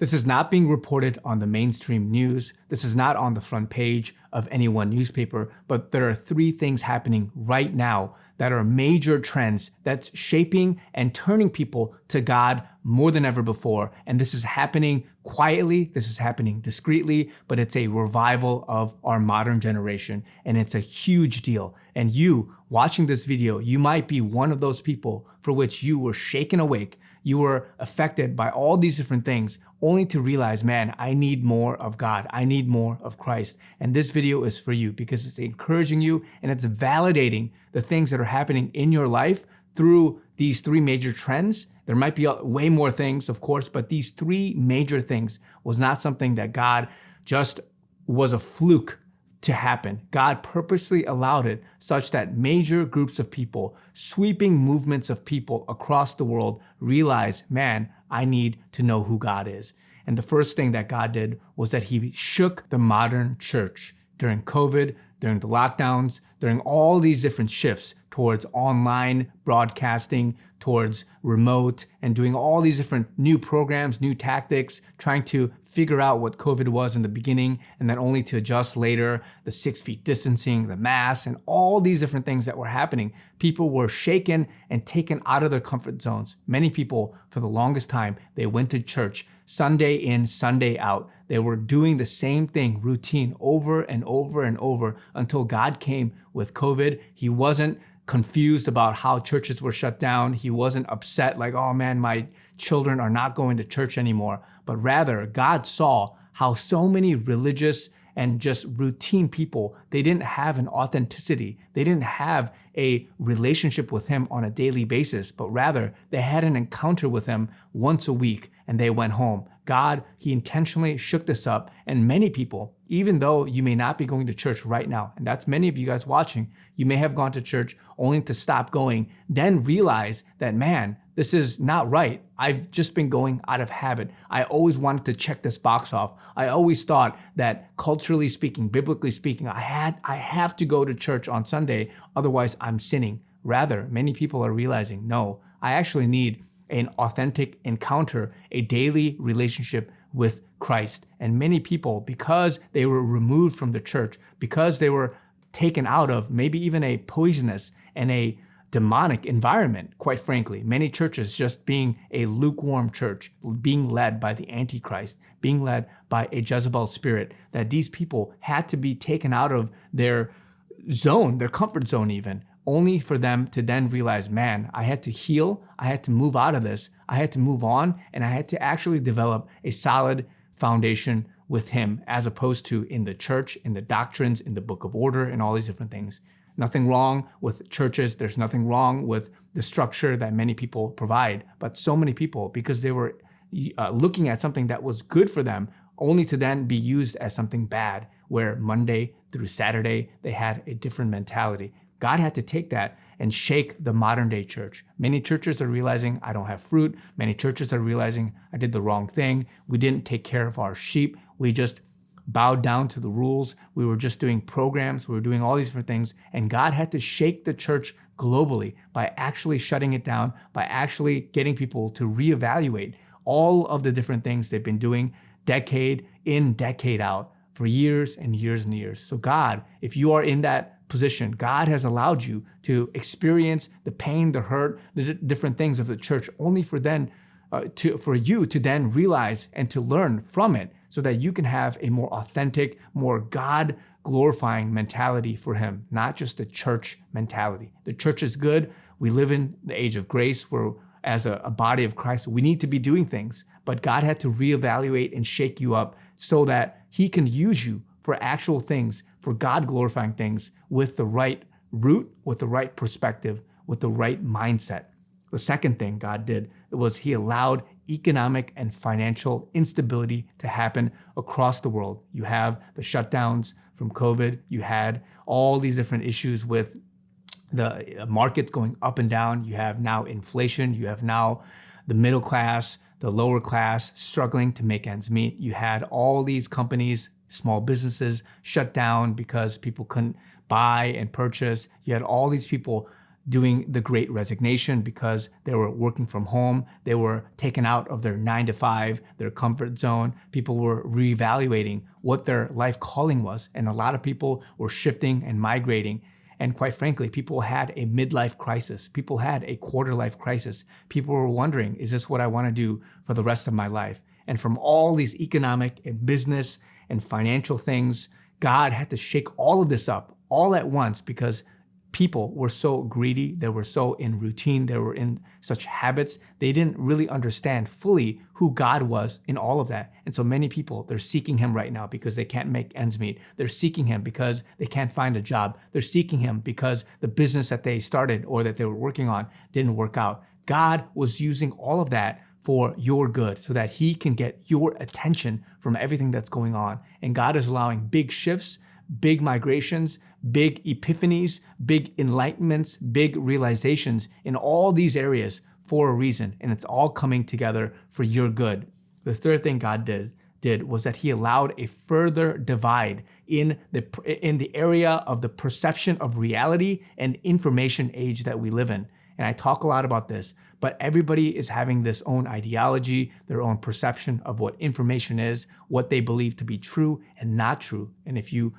This is not being reported on the mainstream news. This is not on the front page of any one newspaper, but there are three things happening right now that are major trends that's shaping and turning people to God more than ever before. And this is happening quietly, this is happening discreetly, but it's a revival of our modern generation. And it's a huge deal. And you watching this video, you might be one of those people for which you were shaken awake. You were affected by all these different things only to realize, man, I need more of God. I need more of Christ. And this video is for you because it's encouraging you and it's validating the things that are happening in your life through these three major trends. There might be way more things, of course, but these three major things was not something that God just was a fluke to happen. God purposely allowed it such that major groups of people, sweeping movements of people across the world realize, man, I need to know who God is. And the first thing that God did was that he shook the modern church during COVID, during the lockdowns, during all these different shifts towards online broadcasting, towards remote, and doing all these different new programs, new tactics, trying to figure out what COVID was in the beginning, and then only to adjust later, the 6 feet distancing, the mask, and all these different things that were happening. People were shaken and taken out of their comfort zones. Many people, for the longest time, they went to church Sunday in, Sunday out. They were doing the same thing, routine, over and over and over until God came with COVID. He wasn't confused about how churches were shut down. He wasn't upset like, oh man, my children are not going to church anymore. But rather, God saw how so many religious and just routine people, they didn't have an authenticity. They didn't have a relationship with him on a daily basis, but rather they had an encounter with him once a week and they went home. God, he intentionally shook this up, and many people, even though you may not be going to church right now, and that's many of you guys watching, you may have gone to church only to stop going, then realize that, man, this is not right. I've just been going out of habit. I always wanted to check this box off. I always thought that culturally speaking, biblically speaking, I have to go to church on Sunday, otherwise I'm sinning. Rather, many people are realizing, no, I actually need an authentic encounter, a daily relationship with Christ. And many people, because they were removed from the church, because they were taken out of maybe even a poisonous and a demonic environment, quite frankly, many churches just being a lukewarm church, being led by the Antichrist, being led by a Jezebel spirit, that these people had to be taken out of their zone, their comfort zone even, only for them to then realize, man, I had to heal, I had to move out of this, I had to move on, and I had to actually develop a solid foundation with him, as opposed to in the church, in the doctrines, in the book of order, and all these different things. Nothing wrong with churches. There's nothing wrong with the structure that many people provide. But so many people, because they were looking at something that was good for them, only to then be used as something bad, where Monday through Saturday, they had a different mentality. God had to take that and shake the modern day church. Many churches are realizing I don't have fruit. Many churches are realizing I did the wrong thing. We didn't take care of our sheep. We just bowed down to the rules. We were just doing programs. We were doing all these different things. And God had to shake the church globally by actually shutting it down, by actually getting people to reevaluate all of the different things they've been doing decade in, decade out for years and years and years. So God, if you are in that position, God has allowed you to experience the pain, the hurt, the different things of the church, only for you to then realize and to learn from it, so that you can have a more authentic, more God-glorifying mentality for him, not just the church mentality. The church is good. We live in the age of grace where, as a body of Christ, we need to be doing things, but God had to reevaluate and shake you up so that he can use you for actual things, for God-glorifying things, with the right root, with the right perspective, with the right mindset. The second thing God did was he allowed economic and financial instability to happen across the world. You have the shutdowns from COVID. You had all these different issues with the markets going up and down. You have now inflation. You have now the middle class, the lower class struggling to make ends meet. You had all these companies, small businesses shut down because people couldn't buy and purchase. You had all these people doing the great resignation because they were working from home. They were taken out of their 9 to 5, their comfort zone. People were reevaluating what their life calling was. And a lot of people were shifting and migrating. And quite frankly, people had a midlife crisis. People had a quarter life crisis. People were wondering, is this what I want to do for the rest of my life? And from all these economic and business and financial things, God had to shake all of this up all at once because people were so greedy. They were so in routine. They were in such habits. They didn't really understand fully who God was in all of that. And so many people, they're seeking him right now because they can't make ends meet. They're seeking him because they can't find a job. They're seeking him because the business that they started or that they were working on didn't work out. God was using all of that for your good so that he can get your attention from everything that's going on. And God is allowing big shifts, big migrations, big epiphanies, big enlightenments, big realizations in all these areas for a reason. And it's all coming together for your good. The third thing God did was that he allowed a further divide in the area of the perception of reality and information age that we live in. And I talk a lot about this, but everybody is having this own ideology, their own perception of what information is, what they believe to be true and not true. And if you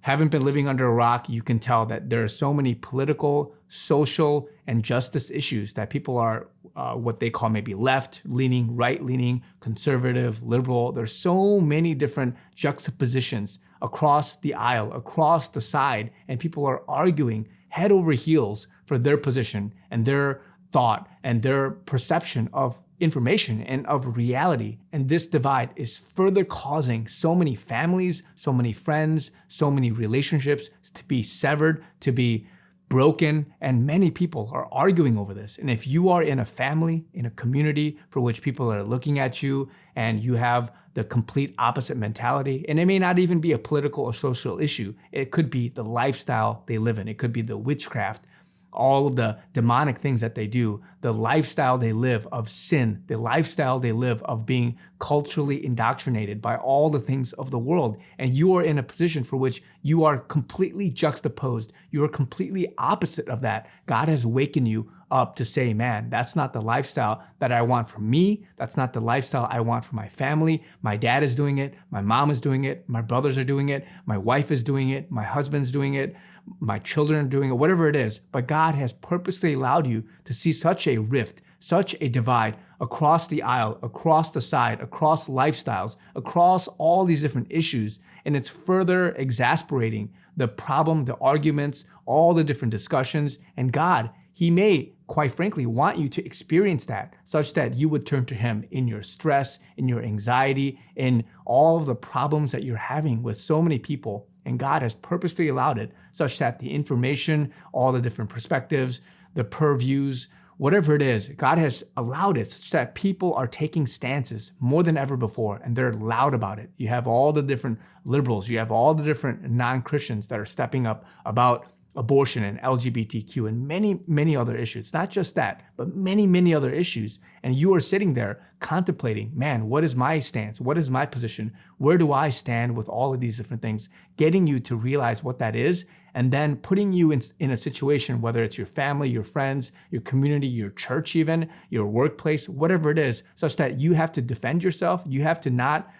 haven't been living under a rock, you can tell that there are so many political, social, and justice issues that people are what they call maybe left-leaning, right-leaning, conservative, liberal. There's so many different juxtapositions across the aisle, across the side, and people are arguing head over heels for their position and their thought and their perception of information and of reality. And this divide is further causing so many families, so many friends, so many relationships to be severed, to be broken, and many people are arguing over this. And if you are in a family, in a community for which people are looking at you and you have the complete opposite mentality, and it may not even be a political or social issue, it could be the lifestyle they live in, it could be the witchcraft, all of the demonic things that they do, the lifestyle they live of sin, the lifestyle they live of being culturally indoctrinated by all the things of the world. And you are in a position for which you are completely juxtaposed. You are completely opposite of that. God has wakened you up to say, man, that's not the lifestyle that I want for me. That's not the lifestyle I want for my family. My dad is doing it. My mom is doing it. My brothers are doing it. My wife is doing it. My husband's doing it. My children are doing it, whatever it is. But God has purposely allowed you to see such a rift, such a divide across the aisle, across the side, across lifestyles, across all these different issues. And it's further exasperating the problem, the arguments, all the different discussions. And God, he may, quite frankly, want you to experience that such that you would turn to him in your stress, in your anxiety, in all of the problems that you're having with so many people. And God has purposely allowed it such that the information, all the different perspectives, the purviews, whatever it is, God has allowed it such that people are taking stances more than ever before, and they're loud about it. You have all the different liberals, you have all the different non-Christians that are stepping up about abortion and LGBTQ and many, many other issues. Not just that, but many, many other issues. And you are sitting there contemplating, man, what is my stance? What is my position? Where do I stand with all of these different things? Getting you to realize what that is, and then putting you in a situation, whether it's your family, your friends, your community, your church even, your workplace, whatever it is, such that you have to defend yourself. You have to not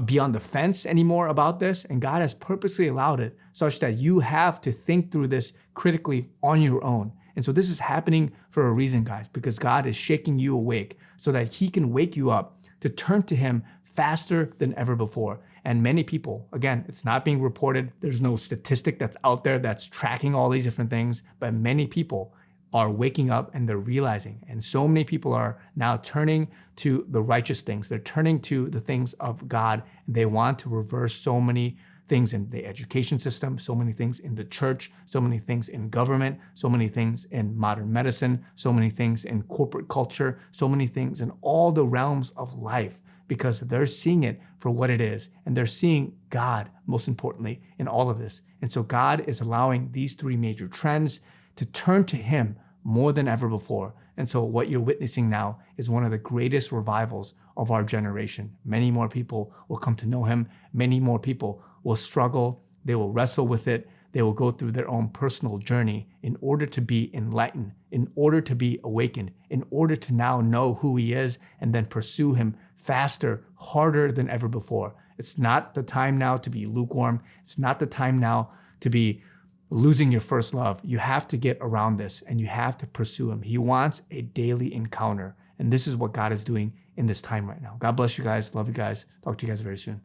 be on the fence anymore about this. And God has purposely allowed it such that you have to think through this critically on your own. And so this is happening for a reason, guys, because God is shaking you awake so that he can wake you up to turn to him faster than ever before. And many people, again, it's not being reported. There's no statistic that's out there that's tracking all these different things, but many people are waking up and they're realizing. And so many people are now turning to the righteous things. They're turning to the things of God. They want to reverse so many things in the education system, so many things in the church, so many things in government, so many things in modern medicine, so many things in corporate culture, so many things in all the realms of life, because they're seeing it for what it is. And they're seeing God, most importantly, in all of this. And so God is allowing these three major trends to turn to him more than ever before. And so what you're witnessing now is one of the greatest revivals of our generation. Many more people will come to know him. Many more people will struggle. They will wrestle with it. they will go through their own personal journey in order to be enlightened, in order to be awakened, in order to now know who he is and then pursue him faster, harder than ever before. It's not the time now to be lukewarm. It's not the time now to be losing your first love. You have to get around this and you have to pursue him. He wants a daily encounter. And this is what God is doing in this time right now. God bless you guys. Love you guys. Talk to you guys very soon.